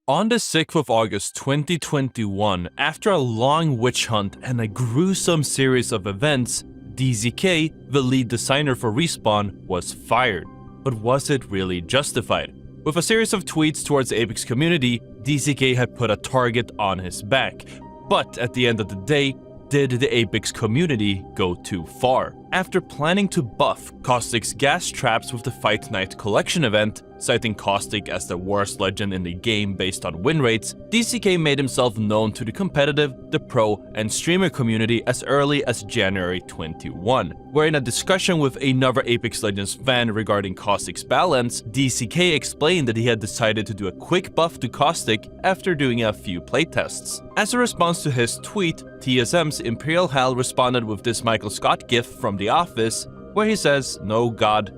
On the 6th of August 2021, after a long witch hunt and a gruesome series of events, DZK, the lead designer for Respawn, was fired. But was it really justified? With a series of tweets towards the Apex community, DZK had put a target on his back. But at the end of the day, did the Apex community go too far? After planning to buff Caustic's gas traps with the Fight Night Collection event, citing Caustic as the worst legend in the game based on win rates, DZK made himself known to the competitive, the pro, and streamer community as early as January 21, where in a discussion with another Apex Legends fan regarding Caustic's balance, DZK explained that he had decided to do a quick buff to Caustic after doing a few playtests. As a response to his tweet, TSM's Imperial Hal responded with this Michael Scott gif from The Office, where he says, no God,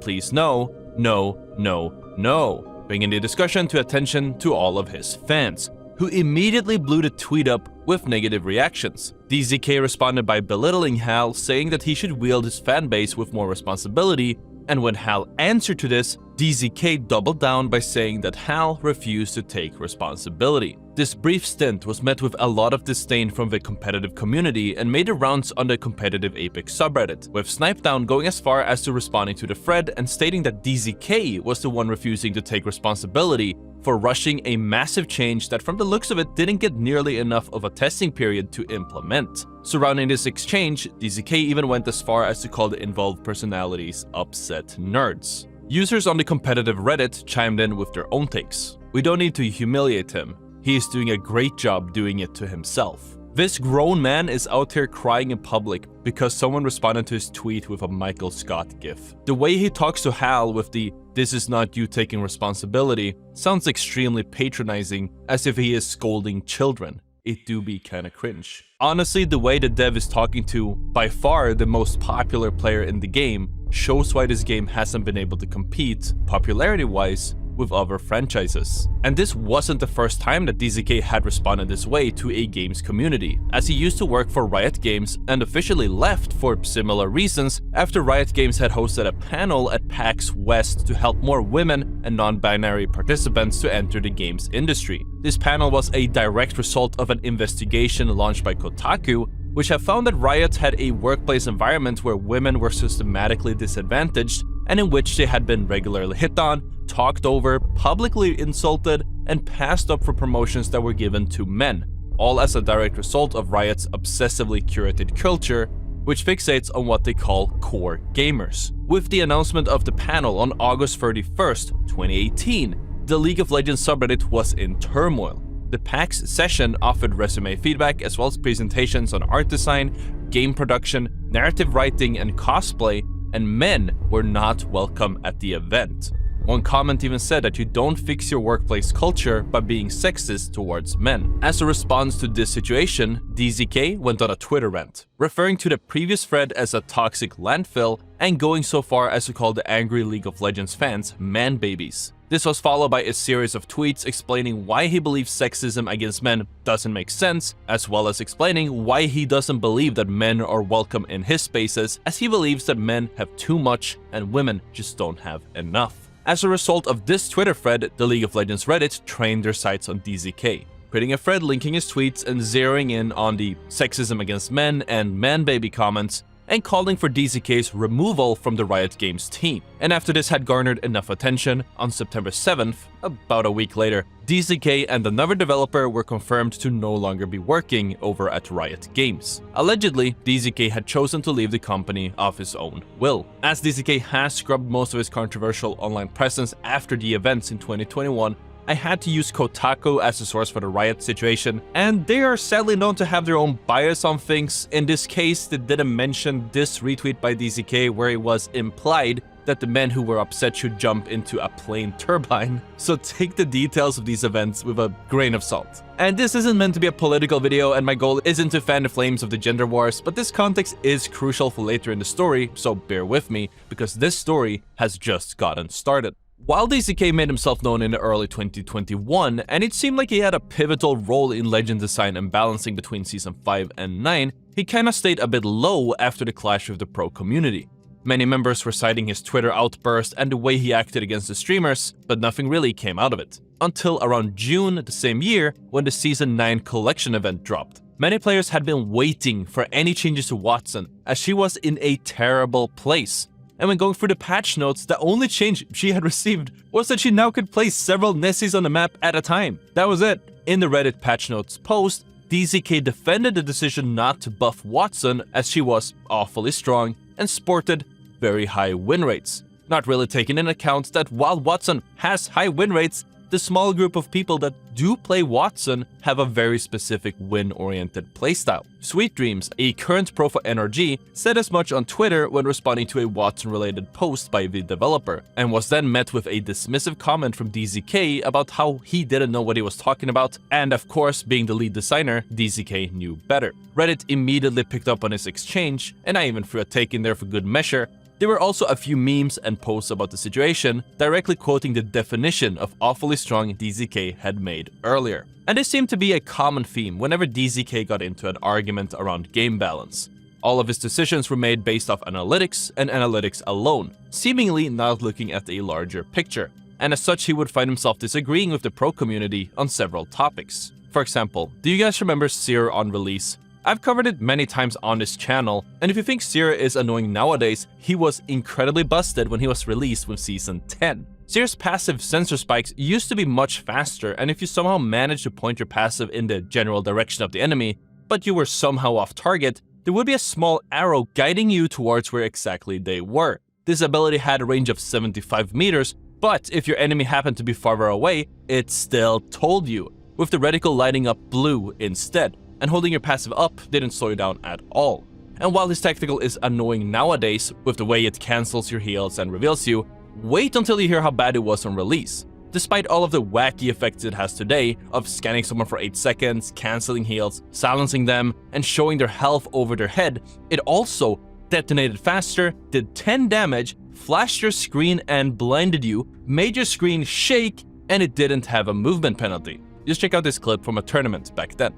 please no, no, no, no, bringing the discussion to attention to all of his fans, who immediately blew the tweet up with negative reactions. DZK responded by belittling Hal, saying that he should wield his fanbase with more responsibility, and when Hal answered to this, DZK doubled down by saying that Hal refused to take responsibility. This brief stint was met with a lot of disdain from the competitive community and made the rounds on the competitive Apex subreddit, with Snipedown going as far as to responding to the thread and stating that DZK was the one refusing to take responsibility for rushing a massive change that from the looks of it didn't get nearly enough of a testing period to implement. Surrounding this exchange, DZK even went as far as to call the involved personalities upset nerds. Users on the competitive Reddit chimed in with their own takes. We don't need to humiliate him. He is doing a great job doing it to himself. This grown man is out here crying in public because someone responded to his tweet with a Michael Scott gif. The way he talks to Hal with the "this is not you taking responsibility" sounds extremely patronizing, as if he is scolding children. It do be kinda cringe. Honestly, the way the dev is talking to, by far, the most popular player in the game shows why this game hasn't been able to compete, popularity-wise, with other franchises. And this wasn't the first time that DZK had responded this way to a games community, as he used to work for Riot Games and officially left for similar reasons after Riot Games had hosted a panel at PAX West to help more women and non-binary participants to enter the games industry. This panel was a direct result of an investigation launched by Kotaku, which have found that Riot had a workplace environment where women were systematically disadvantaged and in which they had been regularly hit on, talked over, publicly insulted, and passed up for promotions that were given to men, all as a direct result of Riot's obsessively curated culture, which fixates on what they call core gamers. With the announcement of the panel on August 31st, 2018, the League of Legends subreddit was in turmoil. The PAX session offered resume feedback as well as presentations on art design, game production, narrative writing, and cosplay, and men were not welcome at the event. One comment even said that you don't fix your workplace culture by being sexist towards men. As a response to this situation, DZK went on a Twitter rant, referring to the previous thread as a toxic landfill and going so far as to call the angry League of Legends fans man babies. This was followed by a series of tweets explaining why he believes sexism against men doesn't make sense, as well as explaining why he doesn't believe that men are welcome in his spaces, as he believes that men have too much and women just don't have enough. As a result of this Twitter thread, the League of Legends Reddit trained their sights on DZK, creating a thread linking his tweets and zeroing in on the sexism against men and man baby comments, and calling for DZK's removal from the Riot Games team. And after this had garnered enough attention, on September 7th, about a week later, DZK and another developer were confirmed to no longer be working over at Riot Games. Allegedly, DZK had chosen to leave the company of his own will. As DZK has scrubbed most of his controversial online presence after the events in 2021, I had to use Kotaku as a source for the Riot situation, and they are sadly known to have their own bias on things. In this case, they didn't mention this retweet by DZK where it was implied that the men who were upset should jump into a plane turbine, so take the details of these events with a grain of salt. And this isn't meant to be a political video, and my goal isn't to fan the flames of the gender wars, but this context is crucial for later in the story, so bear with me, because this story has just gotten started. While DZK made himself known in the early 2021, and it seemed like he had a pivotal role in legend design and balancing between Season 5 and 9, he kinda stayed a bit low after the clash with the pro community. Many members were citing his Twitter outburst and the way he acted against the streamers, but nothing really came out of it. Until around June the same year, when the Season 9 collection event dropped. Many players had been waiting for any changes to Wattson, as she was in a terrible place. And when going through the patch notes, the only change she had received was that she now could place several Nessies on the map at a time. That was it. In the Reddit patch notes post, DZK defended the decision not to buff Wattson as she was awfully strong and sported very high win rates. Not really taking into account that while Wattson has high win rates, the small group of people that do play Wattson have a very specific win-oriented playstyle. Sweet Dreams, a current pro for NRG, said as much on Twitter when responding to a Wattson-related post by the developer, and was then met with a dismissive comment from DZK about how he didn't know what he was talking about, and of course, being the lead designer, DZK knew better. Reddit immediately picked up on his exchange, and I even threw a take in there for good measure. There were also a few memes and posts about the situation, directly quoting the definition of awfully strong DZK had made earlier. And this seemed to be a common theme whenever DZK got into an argument around game balance. All of his decisions were made based off analytics and analytics alone, seemingly not looking at a larger picture. And as such, he would find himself disagreeing with the pro community on several topics. For example, do you guys remember Seer on release? I've covered it many times on this channel, and if you think Seer is annoying nowadays, he was incredibly busted when he was released with Season 10. Seer's passive sensor spikes used to be much faster, and if you somehow managed to point your passive in the general direction of the enemy, but you were somehow off target, there would be a small arrow guiding you towards where exactly they were. This ability had a range of 75 meters, but if your enemy happened to be farther away, it still told you, with the reticle lighting up blue instead. And holding your passive up didn't slow you down at all. And while this tactical is annoying nowadays, with the way it cancels your heals and reveals you, wait until you hear how bad it was on release. Despite all of the wacky effects it has today, of scanning someone for 8 seconds, cancelling heals, silencing them, and showing their health over their head, it also detonated faster, did 10 damage, flashed your screen and blinded you, made your screen shake, and it didn't have a movement penalty. Just check out this clip from a tournament back then.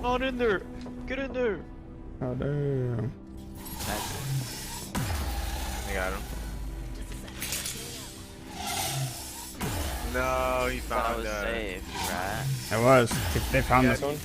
On in there! Get in there! Oh damn. I got him. No, he found us. Safe, right? It was. They found this one.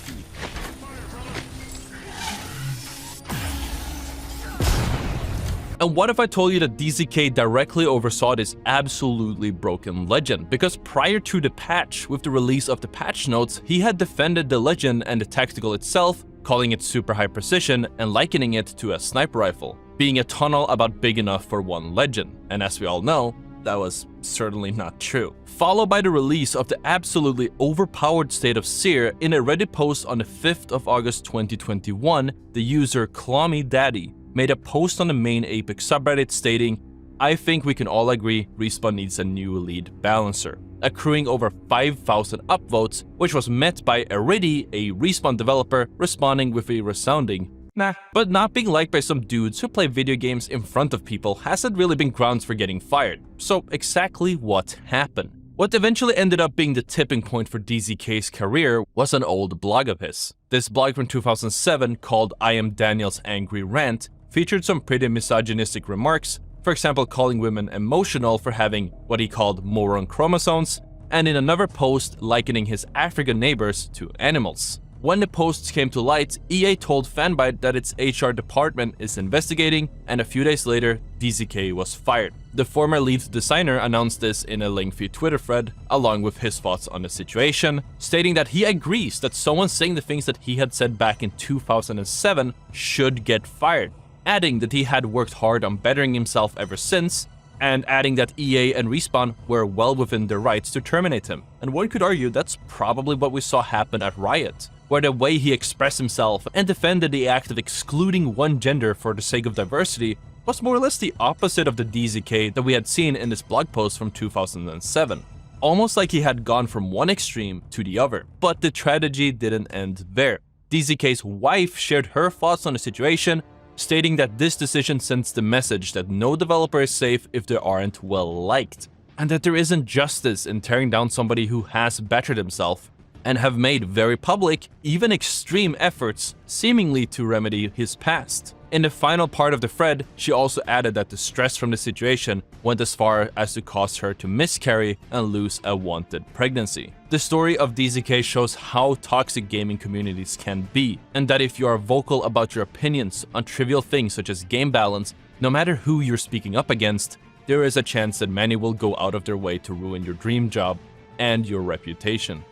And what if I told you that DZK directly oversaw this absolutely broken legend? Because prior to the patch, with the release of the patch notes, he had defended the legend and the tactical itself, calling it super high precision and likening it to a sniper rifle, being a tunnel about big enough for one legend. And as we all know, that was certainly not true. Followed by the release of the absolutely overpowered state of Seer in a Reddit post on the 5th of August 2021, the user ClawMeDaddy made a post on the main Apex subreddit stating, "I think we can all agree Respawn needs a new lead balancer," accruing over 5,000 upvotes, which was met by Aridi, a Respawn developer, responding with a resounding nah. But not being liked by some dudes who play video games in front of people hasn't really been grounds for getting fired. So exactly what happened? What eventually ended up being the tipping point for DZK's career was an old blog of his. This blog from 2007, called I Am Daniel's Angry Rant, featured some pretty misogynistic remarks, for example calling women emotional for having what he called moron chromosomes, and in another post likening his African neighbors to animals. When the posts came to light, EA told Fanbyte that its HR department is investigating, and a few days later, DZK was fired. The former lead designer announced this in a lengthy Twitter thread, along with his thoughts on the situation, stating that he agrees that someone saying the things that he had said back in 2007 should get fired, adding that he had worked hard on bettering himself ever since, and adding that EA and Respawn were well within their rights to terminate him. And one could argue that's probably what we saw happen at Riot, where the way he expressed himself and defended the act of excluding one gender for the sake of diversity was more or less the opposite of the DZK that we had seen in this blog post from 2007. Almost like he had gone from one extreme to the other. But the tragedy didn't end there. DZK's wife shared her thoughts on the situation, stating that this decision sends the message that no developer is safe if they aren't well liked, and that there isn't justice in tearing down somebody who has bettered himself, and have made very public, even extreme efforts, seemingly to remedy his past. In the final part of the thread, she also added that the stress from the situation went as far as to cause her to miscarry and lose a wanted pregnancy. The story of DZK shows how toxic gaming communities can be, and that if you are vocal about your opinions on trivial things such as game balance, no matter who you're speaking up against, there is a chance that many will go out of their way to ruin your dream job and your reputation.